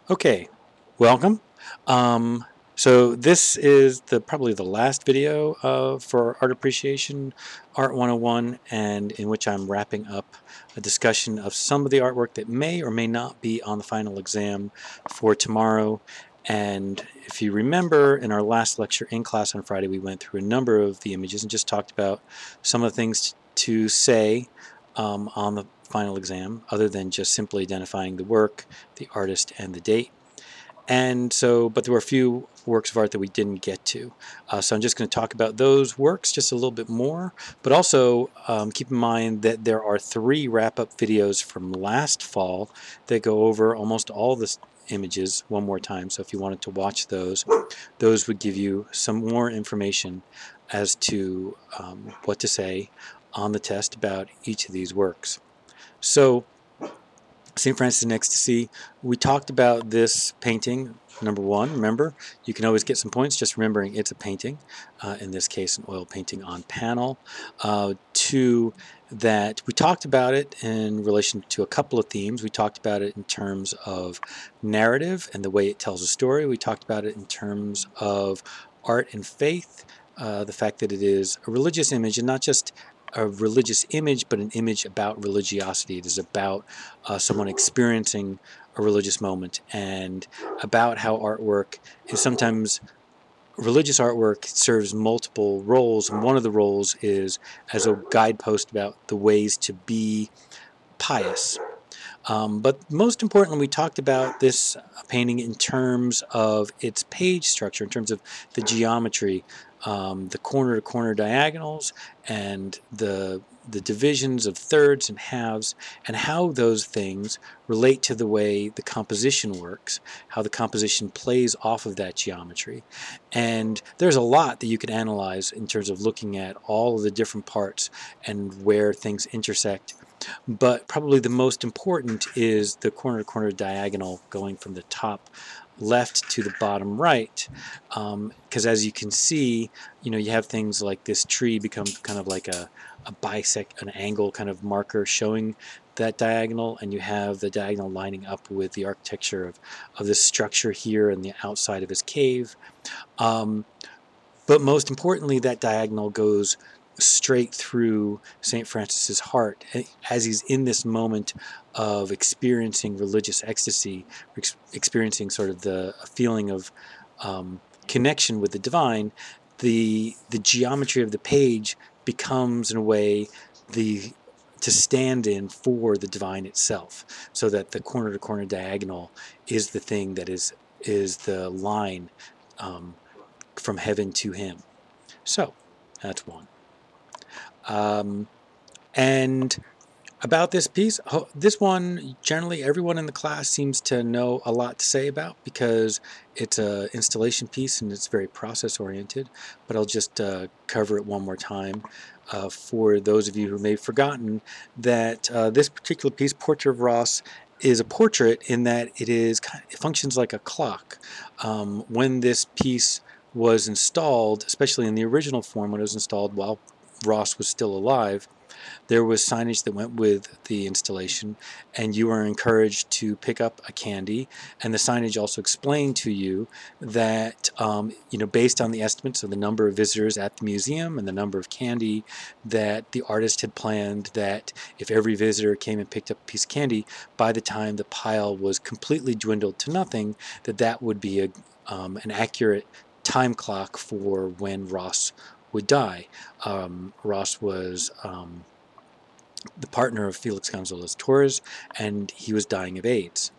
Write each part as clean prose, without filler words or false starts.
Okay, welcome. Um, so this is probably the last video for Art Appreciation Art 101, and in which I'm wrapping up a discussion of some of the artwork that may or may not be on the final exam for tomorrow. And if you remember, in our last lecture in class on Friday, we went through a number of the images and just talked about some of the things to say on the final exam, other than just simply identifying the work, the artist, and the date. And so, but there were a few works of art that we didn't get to. So I'm just going to talk about those works just a little bit more, but also keep in mind that there are 3 wrap-up videos from last fall that go over almost all the images one more time. So if you wanted to watch those would give you some more information as to what to say on the test about each of these works. So St. Francis in Ecstasy, we talked about this painting, number 1. Remember, you can always get some points just remembering it's a painting, in this case an oil painting on panel. 2, that we talked about it in relation to a couple of themes. We talked about it in terms of narrative and the way it tells a story. We talked about it in terms of art and faith, the fact that it is a religious image, and not just a religious image, but an image about religiosity. It is about someone experiencing a religious moment, and about how artwork is sometimes religious artwork serves multiple roles, and one of the roles is as a guidepost about the ways to be pious. But most importantly, we talked about this painting in terms of its page structure, in terms of the geometry, the corner-to-corner diagonals, and the divisions of thirds and halves, and how those things relate to the way the composition works, how the composition plays off of that geometry. And there's a lot that you could analyze in terms of looking at all of the different parts and where things intersect, but probably the most important is the corner-to-corner diagonal going from the top left to the bottom right, because as you can see, you have things like this tree become kind of like a bisect, an angle kind of marker showing that diagonal, and you have the diagonal lining up with the architecture of this structure here and the outside of his cave. Um, but most importantly, that diagonal goes straight through St. Francis's heart as he's in this moment of experiencing religious ecstasy, experiencing sort of the feeling of connection with the divine. The geometry of the page becomes, in a way, the to stand in for the divine itself, so that the corner-to-corner diagonal is the thing that is the line from heaven to him. So that's one. And about this piece, this one generally everyone in the class seems to know a lot to say about, because it's an installation piece and it's very process oriented. But I'll just cover it one more time for those of you who may have forgotten that this particular piece, Portrait of Ross, is a portrait in that it functions like a clock. When this piece was installed, especially in the original form when it was installed while Ross was still alive, there was signage that went with the installation, and you were encouraged to pick up a candy. And the signage also explained to you that, based on the estimates of the number of visitors at the museum and the number of candy that the artist had planned, that if every visitor came and picked up a piece of candy, by the time the pile was completely dwindled to nothing, that would be an accurate time clock for when Ross would die. Ross was the partner of Felix Gonzalez Torres, and he was dying of AIDS.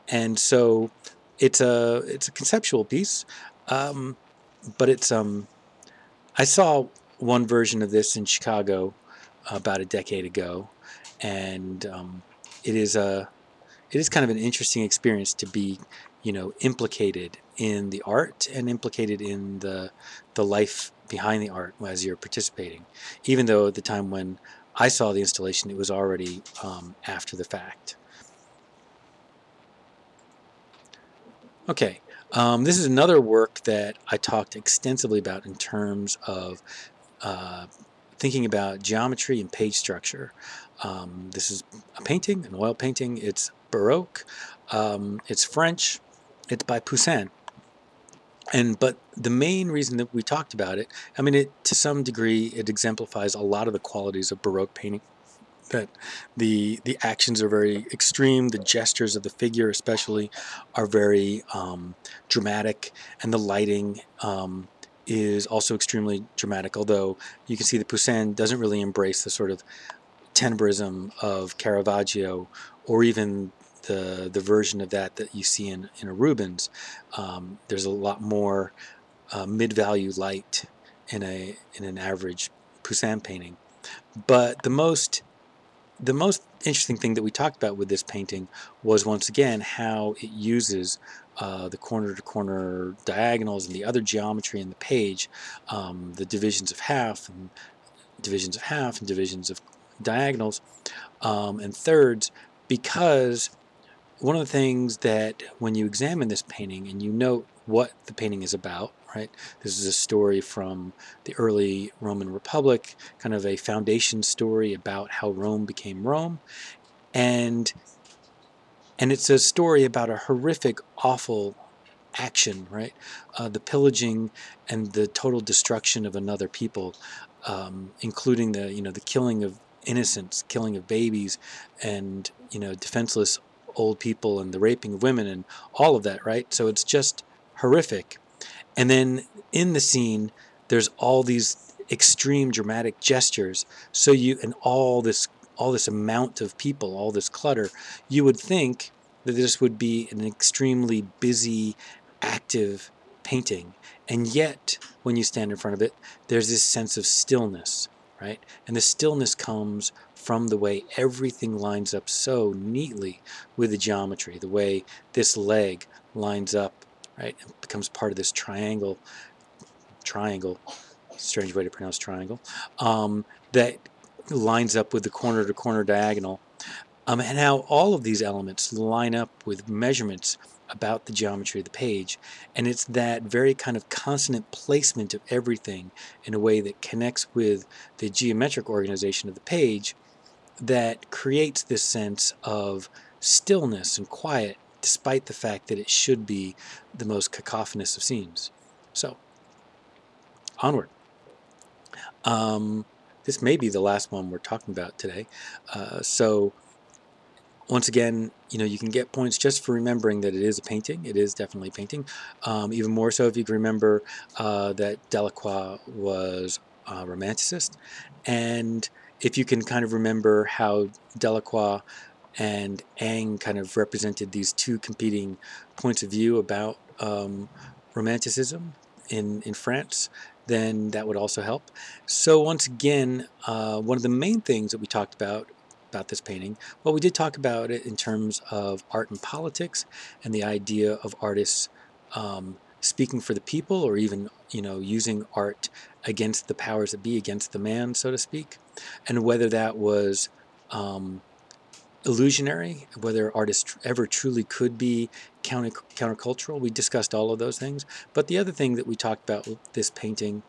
And so it's a conceptual piece, but I saw one version of this in Chicago about a decade ago, and it is kind of an interesting experience to be, implicated in the art and implicated in the life behind the art as you're participating. Even though at the time when I saw the installation, it was already after the fact. Okay, this is another work that I talked extensively about in terms of uh, thinking about geometry and page structure. This is a painting, an oil painting. It's Baroque. It's French. It's by Poussin. But the main reason that we talked about it, I mean, to some degree, it exemplifies a lot of the qualities of Baroque painting. That the actions are very extreme, the gestures of the figure, especially, are very dramatic, and the lighting is also extremely dramatic. Although you can see that Poussin doesn't really embrace the sort of tenebrrism of Caravaggio, or even the version of that you see in a Rubens. There's a lot more mid-value light in an average Poussin painting. But the most interesting thing that we talked about with this painting was, once again, how it uses the corner-to-corner diagonals and the other geometry in the page, the divisions of half and divisions of half and divisions of diagonals, and thirds, because one of the things that, when you examine this painting and you note what the painting is about, right? This is a story from the early Roman Republic, kind of a foundation story about how Rome became Rome, and it's a story about a horrific, awful action, right? The pillaging and the total destruction of another people, including the killing of innocents, killing of babies, and defenseless old people, and the raping of women, and all of that, right? So it's just horrific. And then in the scene, there's all these extreme dramatic gestures. So and all this amount of people, all this clutter, you would think that this would be an extremely busy, active painting. And yet, when you stand in front of it, there's this sense of stillness, right? And the stillness comes from the way everything lines up so neatly with the geometry, the way this leg lines up, right? It becomes part of this triangle, strange way to pronounce triangle, that lines up with the corner-to-corner diagonal, and how all of these elements line up with measurements about the geometry of the page. And it's that very kind of consonant placement of everything in a way that connects with the geometric organization of the page that creates this sense of stillness and quiet, despite the fact that it should be the most cacophonous of scenes. So, onward. This may be the last one we're talking about today. So once again, you can get points just for remembering that it is a painting. It is definitely a painting. Even more so if you can remember that Delacroix was a Romanticist. And if you can kind of remember how Delacroix and Ingres kind of represented these two competing points of view about Romanticism in France, then that would also help. So once again, one of the main things that we talked about this painting, well, we did talk about it in terms of art and politics, and the idea of artists speaking for the people, or even using art against the powers that be, against the man, so to speak, and whether that was illusionary, whether artists ever truly could be countercultural. We discussed all of those things. But the other thing that we talked about with this painting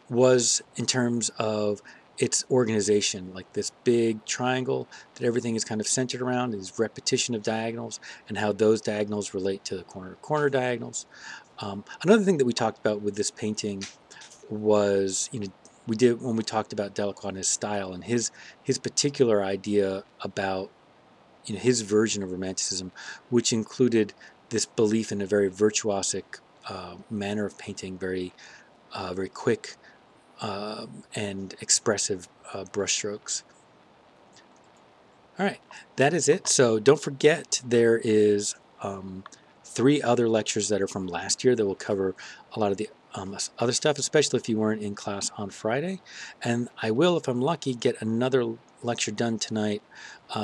was in terms of its organization, like this big triangle that everything is kind of centered around, is repetition of diagonals, and how those diagonals relate to the corner-to-corner diagonals. Another thing that we talked about with this painting was, we did when we talked about Delacroix and his style and his particular idea about his version of Romanticism, which included this belief in a very virtuosic manner of painting, very quick and expressive brushstrokes. All right, that is it. So don't forget, there is 3 other lectures that are from last year that will cover a lot of the other stuff, especially if you weren't in class on Friday. And I will, if I'm lucky, get another lecture done tonight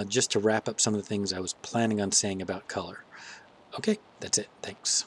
just to wrap up some of the things I was planning on saying about color. Okay, that's it. Thanks.